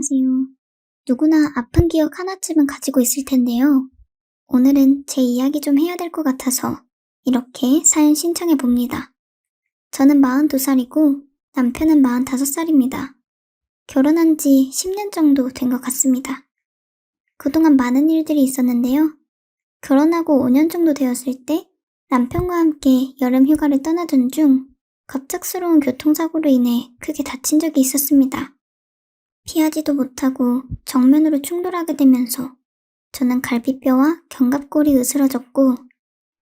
안녕하세요. 누구나 아픈 기억 하나쯤은 가지고 있을 텐데요. 오늘은 제 이야기 좀 해야 될 것 같아서 이렇게 사연 신청해 봅니다. 저는 42살이고 남편은 45살입니다. 결혼한 지 10년 정도 된 것 같습니다. 그동안 많은 일들이 있었는데요. 결혼하고 5년 정도 되었을 때 남편과 함께 여름 휴가를 떠나던 중 갑작스러운 교통사고로 인해 크게 다친 적이 있었습니다. 피하지도 못하고 정면으로 충돌하게 되면서 저는 갈비뼈와 견갑골이 으스러졌고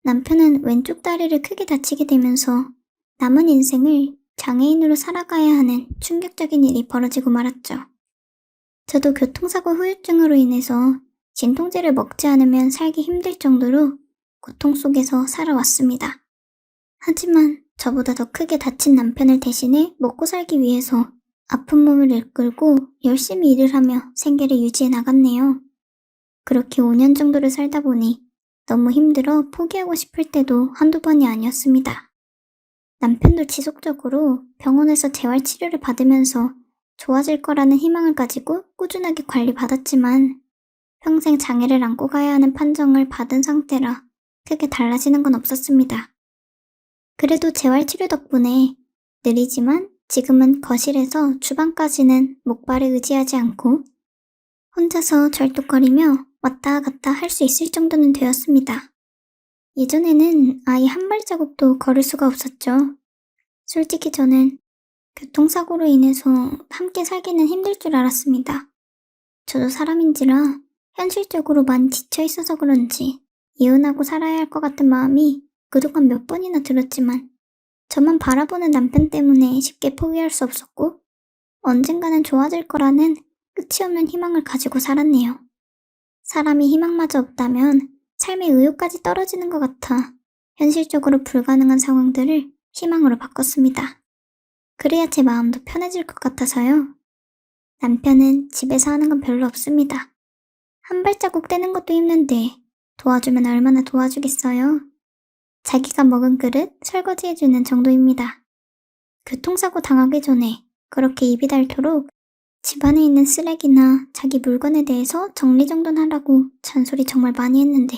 남편은 왼쪽 다리를 크게 다치게 되면서 남은 인생을 장애인으로 살아가야 하는 충격적인 일이 벌어지고 말았죠. 저도 교통사고 후유증으로 인해서 진통제를 먹지 않으면 살기 힘들 정도로 고통 속에서 살아왔습니다. 하지만 저보다 더 크게 다친 남편을 대신해 먹고 살기 위해서 아픈 몸을 이끌고 열심히 일을 하며 생계를 유지해 나갔네요. 그렇게 5년 정도를 살다 보니 너무 힘들어 포기하고 싶을 때도 한두 번이 아니었습니다. 남편도 지속적으로 병원에서 재활치료를 받으면서 좋아질 거라는 희망을 가지고 꾸준하게 관리받았지만 평생 장애를 안고 가야 하는 판정을 받은 상태라 크게 달라지는 건 없었습니다. 그래도 재활치료 덕분에 느리지만 지금은 거실에서 주방까지는 목발을 의지하지 않고 혼자서 절뚝거리며 왔다 갔다 할 수 있을 정도는 되었습니다. 예전에는 아예 한 발자국도 걸을 수가 없었죠. 솔직히 저는 교통사고로 인해서 함께 살기는 힘들 줄 알았습니다. 저도 사람인지라 현실적으로 많이 지쳐 있어서 그런지 이혼하고 살아야 할 것 같은 마음이 그동안 몇 번이나 들었지만 저만 바라보는 남편 때문에 쉽게 포기할 수 없었고 언젠가는 좋아질 거라는 끝이 없는 희망을 가지고 살았네요. 사람이 희망마저 없다면 삶의 의욕까지 떨어지는 것 같아 현실적으로 불가능한 상황들을 희망으로 바꿨습니다. 그래야 제 마음도 편해질 것 같아서요. 남편은 집에서 하는 건 별로 없습니다. 한 발자국 떼는 것도 힘든데 도와주면 얼마나 도와주겠어요. 자기가 먹은 그릇 설거지해주는 정도입니다. 교통사고 당하기 전에 그렇게 입이 닳도록 집안에 있는 쓰레기나 자기 물건에 대해서 정리정돈하라고 잔소리 정말 많이 했는데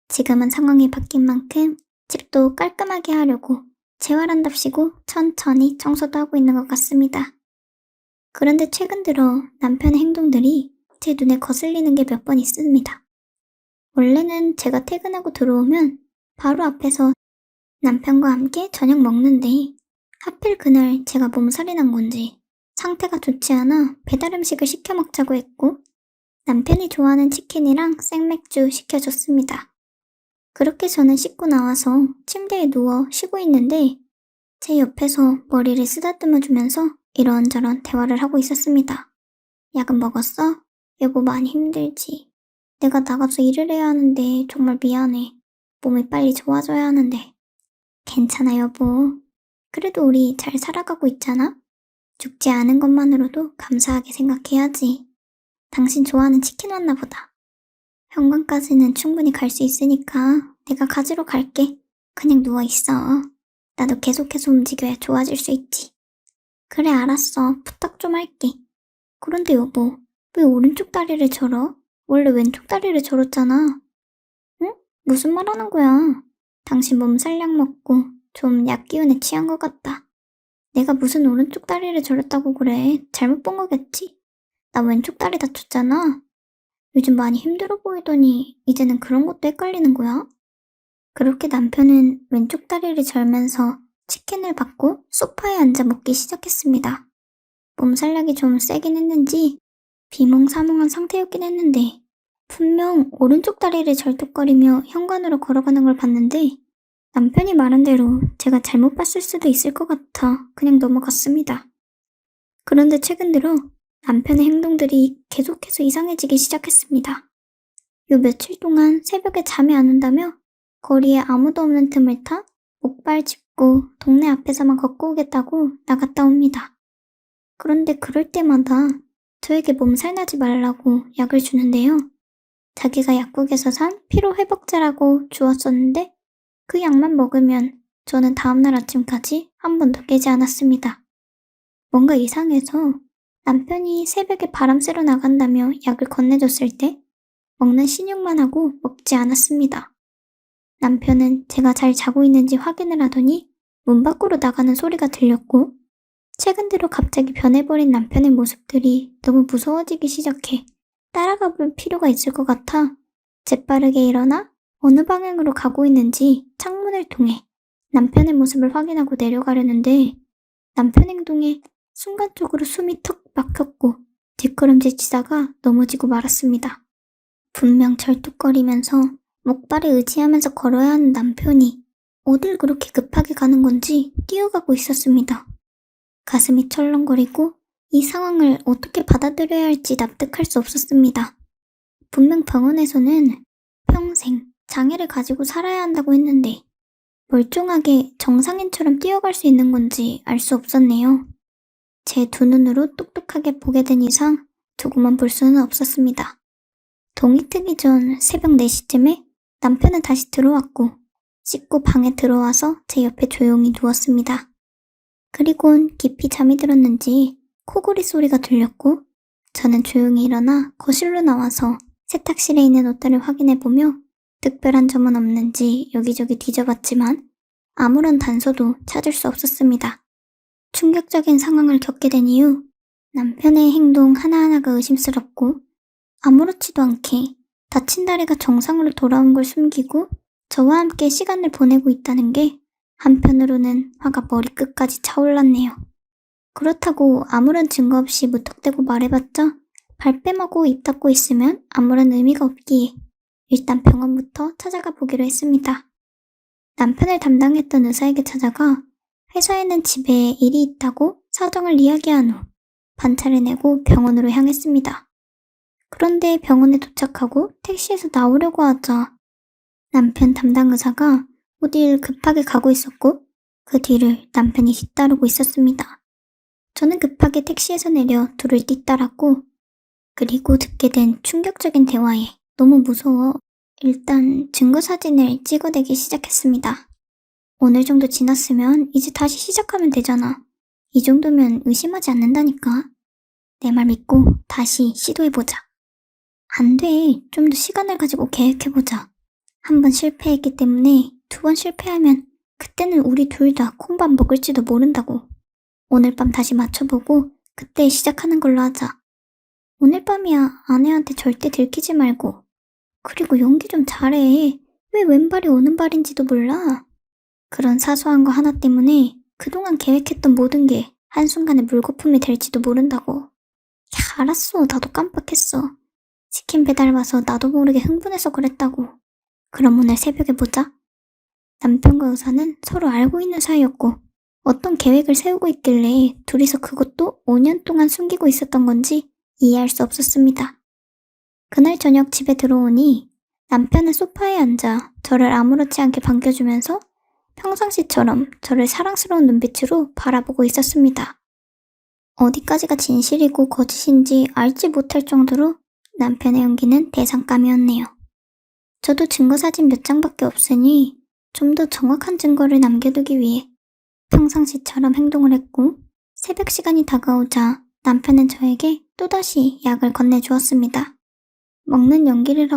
지금은 상황이 바뀐 만큼 집도 깔끔하게 하려고 재활한답시고 천천히 청소도 하고 있는 것 같습니다. 그런데 최근 들어 남편의 행동들이 제 눈에 거슬리는 게 몇 번 있습니다. 원래는 제가 퇴근하고 들어오면 바로 앞에서 남편과 함께 저녁 먹는데 하필 그날 제가 몸살이 난 건지 상태가 좋지 않아 배달 음식을 시켜 먹자고 했고 남편이 좋아하는 치킨이랑 생맥주 시켜줬습니다. 그렇게 저는 씻고 나와서 침대에 누워 쉬고 있는데 제 옆에서 머리를 쓰다듬어 주면서 이런저런 대화를 하고 있었습니다. 약은 먹었어? 여보 많이 힘들지. 내가 나가서 일을 해야 하는데 정말 미안해. 몸이 빨리 좋아져야 하는데. 괜찮아 여보. 그래도 우리 잘 살아가고 있잖아? 죽지 않은 것만으로도 감사하게 생각해야지. 당신 좋아하는 치킨 왔나 보다. 현관까지는 충분히 갈 수 있으니까 내가 가지러 갈게. 그냥 누워있어. 나도 계속해서 움직여야 좋아질 수 있지. 그래 알았어. 부탁 좀 할게. 그런데 여보, 왜 오른쪽 다리를 절어? 원래 왼쪽 다리를 절었잖아. 응? 무슨 말 하는 거야? 당신 몸살약 먹고 좀 약 기운에 취한 것 같다. 내가 무슨 오른쪽 다리를 절었다고 그래. 잘못 본 거겠지? 나 왼쪽 다리 다쳤잖아. 요즘 많이 힘들어 보이더니 이제는 그런 것도 헷갈리는 거야? 그렇게 남편은 왼쪽 다리를 절면서 치킨을 받고 소파에 앉아 먹기 시작했습니다. 몸살약이 좀 세긴 했는지 비몽사몽한 상태였긴 했는데 분명 오른쪽 다리를 절뚝거리며 현관으로 걸어가는 걸 봤는데 남편이 말한 대로 제가 잘못 봤을 수도 있을 것 같아 그냥 넘어갔습니다. 그런데 최근 들어 남편의 행동들이 계속해서 이상해지기 시작했습니다. 요 며칠 동안 새벽에 잠이 안 온다며 거리에 아무도 없는 틈을 타 목발 짚고 동네 앞에서만 걷고 오겠다고 나갔다 옵니다. 그런데 그럴 때마다 저에게 몸살 나지 말라고 약을 주는데요. 자기가 약국에서 산 피로회복제라고 주었었는데 그 약만 먹으면 저는 다음날 아침까지 한 번도 깨지 않았습니다. 뭔가 이상해서 남편이 새벽에 바람 쐬러 나간다며 약을 건네줬을 때 먹는 신용만 하고 먹지 않았습니다. 남편은 제가 잘 자고 있는지 확인을 하더니 문 밖으로 나가는 소리가 들렸고, 최근 들어 갑자기 변해버린 남편의 모습들이 너무 무서워지기 시작해 따라가 볼 필요가 있을 것 같아 재빠르게 일어나 어느 방향으로 가고 있는지 창문을 통해 남편의 모습을 확인하고 내려가려는데, 남편 행동에 순간적으로 숨이 턱 막혔고 뒷걸음질 치다가 넘어지고 말았습니다. 분명 절뚝거리면서 목발에 의지하면서 걸어야 하는 남편이 어딜 그렇게 급하게 가는 건지 뛰어가고 있었습니다. 가슴이 철렁거리고 이 상황을 어떻게 받아들여야 할지 납득할 수 없었습니다. 분명 병원에서는 평생 장애를 가지고 살아야 한다고 했는데 멀쩡하게 정상인처럼 뛰어갈 수 있는 건지 알 수 없었네요. 제 두 눈으로 똑똑하게 보게 된 이상 두고만 볼 수는 없었습니다. 동이 트기 전 새벽 4시쯤에 남편은 다시 들어왔고 씻고 방에 들어와서 제 옆에 조용히 누웠습니다. 그리곤 깊이 잠이 들었는지 코골이 소리가 들렸고, 저는 조용히 일어나 거실로 나와서 세탁실에 있는 옷들을 확인해보며 특별한 점은 없는지 여기저기 뒤져봤지만 아무런 단서도 찾을 수 없었습니다. 충격적인 상황을 겪게 된 이후 남편의 행동 하나하나가 의심스럽고, 아무렇지도 않게 다친 다리가 정상으로 돌아온 걸 숨기고 저와 함께 시간을 보내고 있다는 게 한편으로는 화가 머리끝까지 차올랐네요. 그렇다고 아무런 증거 없이 무턱대고 말해봤자 발뺌하고 입 닫고 있으면 아무런 의미가 없기에 일단 병원부터 찾아가 보기로 했습니다. 남편을 담당했던 의사에게 찾아가 회사에는 집에 일이 있다고 사정을 이야기한 후 반차를 내고 병원으로 향했습니다. 그런데 병원에 도착하고 택시에서 나오려고 하자 남편 담당 의사가 어딜 급하게 가고 있었고 그 뒤를 남편이 뒤따르고 있었습니다. 저는 급하게 택시에서 내려 둘을 뒤따랐고, 그리고 듣게 된 충격적인 대화에 너무 무서워 일단 증거사진을 찍어대기 시작했습니다. 오늘 정도 지났으면 이제 다시 시작하면 되잖아. 이 정도면 의심하지 않는다니까. 내 말 믿고 다시 시도해보자. 안 돼. 좀 더 시간을 가지고 계획해보자. 한 번 실패했기 때문에 두 번 실패하면 그때는 우리 둘 다 콩밥 먹을지도 모른다고. 오늘 밤 다시 맞춰보고 그때 시작하는 걸로 하자. 오늘 밤이야. 아내한테 절대 들키지 말고. 그리고 연기 좀 잘해. 왜 왼발이 오른발인지도 몰라. 그런 사소한 거 하나 때문에 그동안 계획했던 모든 게 한순간에 물거품이 될지도 모른다고. 야, 알았어. 나도 깜빡했어. 치킨 배달 와서 나도 모르게 흥분해서 그랬다고. 그럼 오늘 새벽에 보자. 남편과 의사는 서로 알고 있는 사이였고 어떤 계획을 세우고 있길래 둘이서 그것도 5년 동안 숨기고 있었던 건지 이해할 수 없었습니다. 그날 저녁 집에 들어오니 남편은 소파에 앉아 저를 아무렇지 않게 반겨주면서 평상시처럼 저를 사랑스러운 눈빛으로 바라보고 있었습니다. 어디까지가 진실이고 거짓인지 알지 못할 정도로 남편의 연기는 대상감이었네요. 저도 증거사진 몇 장밖에 없으니 좀 더 정확한 증거를 남겨두기 위해 평상시처럼 행동을 했고, 새벽 시간이 다가오자 남편은 저에게 또다시 약을 건네주었습니다. 먹는 연기를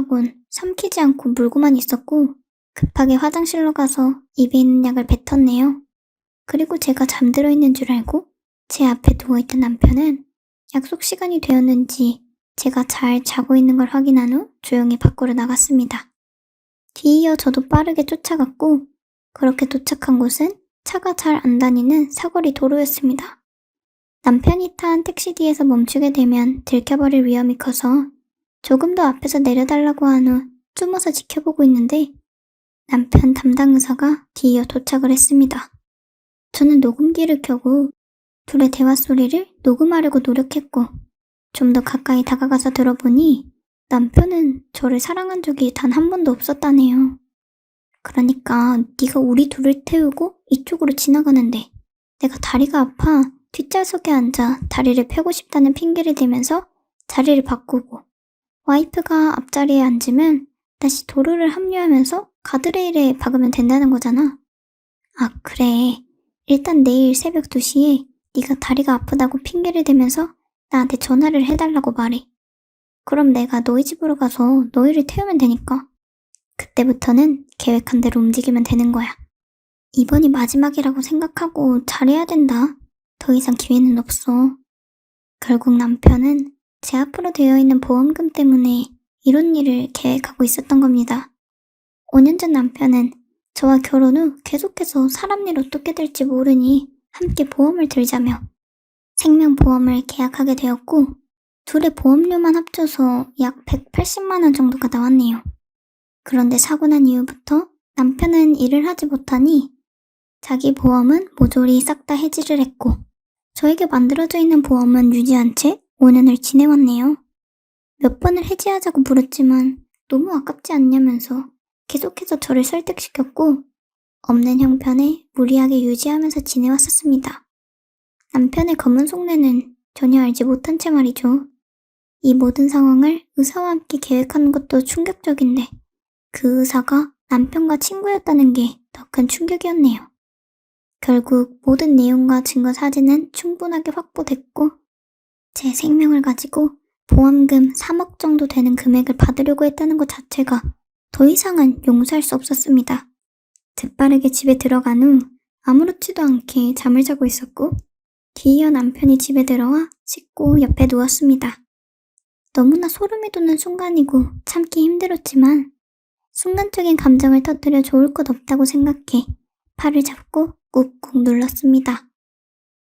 삼키지 않고 물고만 있었고 급하게 화장실로 가서 입에 있는 약을 뱉었네요. 그리고 제가 잠들어 있는 줄 알고 제 앞에 누워있던 남편은 약속 시간이 되었는지 제가 잘 자고 있는 걸 확인한 후 조용히 밖으로 나갔습니다. 뒤이어 저도 빠르게 쫓아갔고, 그렇게 도착한 곳은 차가 잘 안 다니는 사거리 도로였습니다. 남편이 탄 택시 뒤에서 멈추게 되면 들켜버릴 위험이 커서 조금 더 앞에서 내려달라고 한 후 숨어서 지켜보고 있는데 남편 담당 의사가 뒤이어 도착을 했습니다. 저는 녹음기를 켜고 둘의 대화 소리를 녹음하려고 노력했고 좀 더 가까이 다가가서 들어보니 남편은 저를 사랑한 적이 단 한 번도 없었다네요. 그러니까 네가 우리 둘을 태우고 이쪽으로 지나가는데 내가 다리가 아파 뒷좌석에 앉아 다리를 펴고 싶다는 핑계를 대면서 자리를 바꾸고 와이프가 앞자리에 앉으면 다시 도로를 합류하면서 가드레일에 박으면 된다는 거잖아. 아 그래. 일단 내일 새벽 2시에 네가 다리가 아프다고 핑계를 대면서 나한테 전화를 해달라고 말해. 그럼 내가 너희 집으로 가서 너희를 태우면 되니까. 그때부터는 계획한 대로 움직이면 되는 거야. 이번이 마지막이라고 생각하고 잘해야 된다. 더 이상 기회는 없어. 결국 남편은 제 앞으로 되어 있는 보험금 때문에 이런 일을 계획하고 있었던 겁니다. 5년 전 남편은 저와 결혼 후 계속해서 사람 일 어떻게 될지 모르니 함께 보험을 들자며 생명보험을 계약하게 되었고 둘의 보험료만 합쳐서 약 180만 원 정도가 나왔네요. 그런데 사고 난 이후부터 남편은 일을 하지 못하니 자기 보험은 모조리 싹 다 해지를 했고 저에게 만들어져 있는 보험은 유지한 채 5년을 지내왔네요. 몇 번을 해지하자고 물었지만 너무 아깝지 않냐면서 계속해서 저를 설득시켰고 없는 형편에 무리하게 유지하면서 지내왔었습니다. 남편의 검은 속내는 전혀 알지 못한 채 말이죠. 이 모든 상황을 의사와 함께 계획하는 것도 충격적인데 그 의사가 남편과 친구였다는 게 더 큰 충격이었네요. 결국 모든 내용과 증거 사진은 충분하게 확보됐고 제 생명을 가지고 보험금 3억 정도 되는 금액을 받으려고 했다는 것 자체가 더 이상은 용서할 수 없었습니다. 재빠르게 집에 들어간 후 아무렇지도 않게 잠을 자고 있었고 뒤이어 남편이 집에 들어와 씻고 옆에 누웠습니다. 너무나 소름이 돋는 순간이고 참기 힘들었지만 순간적인 감정을 터뜨려 좋을 것 없다고 생각해 팔을 잡고 꾹꾹 눌렀습니다.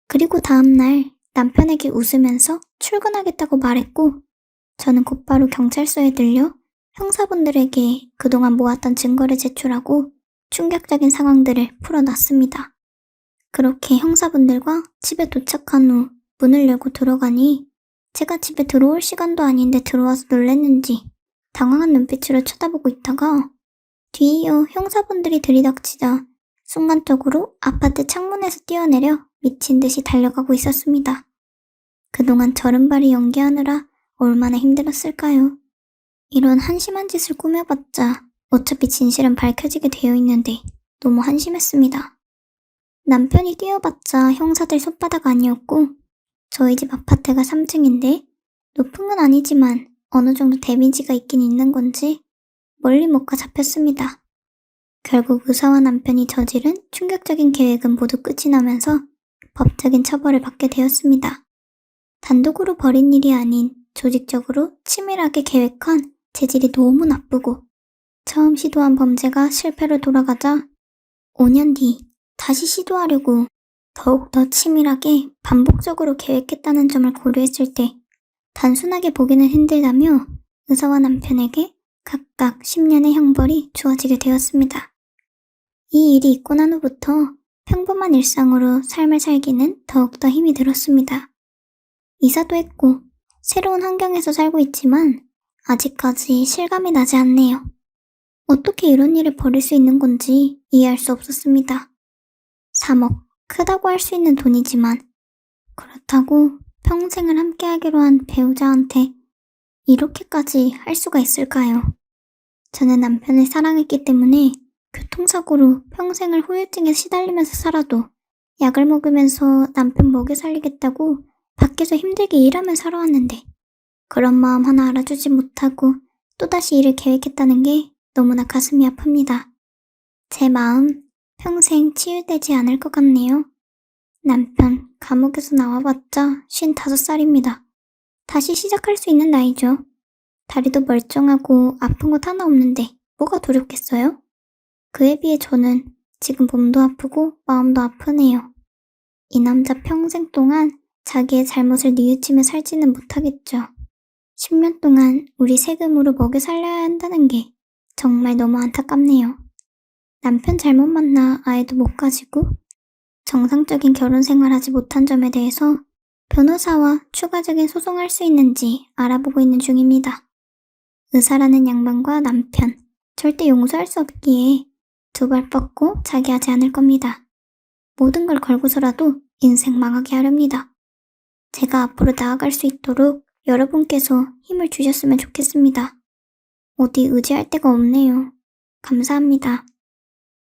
그리고 다음날 남편에게 웃으면서 출근하겠다고 말했고 저는 곧바로 경찰서에 들려 형사분들에게 그동안 모았던 증거를 제출하고 충격적인 상황들을 풀어놨습니다. 그렇게 형사분들과 집에 도착한 후 문을 열고 들어가니 제가 집에 들어올 시간도 아닌데 들어와서 놀랬는지 당황한 눈빛으로 쳐다보고 있다가 뒤이어 형사분들이 들이닥치자 순간적으로 아파트 창문에서 뛰어내려 미친 듯이 달려가고 있었습니다. 그동안 절은발이 연기하느라 얼마나 힘들었을까요? 이런 한심한 짓을 꾸며봤자 어차피 진실은 밝혀지게 되어 있는데 너무 한심했습니다. 남편이 뛰어봤자 형사들 손바닥 아니었고 저희 집 아파트가 3층인데 높은 건 아니지만 어느 정도 데미지가 있긴 있는 건지 멀리 못 가 잡혔습니다. 결국 의사와 남편이 저지른 충격적인 계획은 모두 끝이 나면서 법적인 처벌을 받게 되었습니다. 단독으로 벌인 일이 아닌 조직적으로 치밀하게 계획한 재질이 너무 나쁘고 처음 시도한 범죄가 실패로 돌아가자 5년 뒤 다시 시도하려고 더욱더 치밀하게 반복적으로 계획했다는 점을 고려했을 때 단순하게 보기는 힘들다며 의사와 남편에게 각각 10년의 형벌이 주어지게 되었습니다. 이 일이 있고 난 후부터 평범한 일상으로 삶을 살기는 더욱더 힘이 들었습니다. 이사도 했고 새로운 환경에서 살고 있지만 아직까지 실감이 나지 않네요. 어떻게 이런 일을 벌일 수 있는 건지 이해할 수 없었습니다. 3억, 크다고 할 수 있는 돈이지만 그렇다고 평생을 함께하기로 한 배우자한테 이렇게까지 할 수가 있을까요? 저는 남편을 사랑했기 때문에 교통사고로 평생을 후유증에 시달리면서 살아도 약을 먹으면서 남편 먹여 살리겠다고 밖에서 힘들게 일하며 살아왔는데 그런 마음 하나 알아주지 못하고 또다시 일을 계획했다는 게 너무나 가슴이 아픕니다. 제 마음 평생 치유되지 않을 것 같네요. 남편 감옥에서 나와봤자 55살입니다. 다시 시작할 수 있는 나이죠. 다리도 멀쩡하고 아픈 곳 하나 없는데 뭐가 두렵겠어요? 그에 비해 저는 지금 몸도 아프고 마음도 아프네요. 이 남자 평생 동안 자기의 잘못을 뉘우치며 살지는 못하겠죠. 10년 동안 우리 세금으로 먹여 살려야 한다는 게 정말 너무 안타깝네요. 남편 잘못 만나 아이도 못 가지고 정상적인 결혼 생활하지 못한 점에 대해서 변호사와 추가적인 소송할 수 있는지 알아보고 있는 중입니다. 의사라는 양반과 남편 절대 용서할 수 없기에 두 발 뻗고 자기하지 않을 겁니다. 모든 걸 걸고서라도 인생 망하게 하렵니다. 제가 앞으로 나아갈 수 있도록 여러분께서 힘을 주셨으면 좋겠습니다. 어디 의지할 데가 없네요. 감사합니다.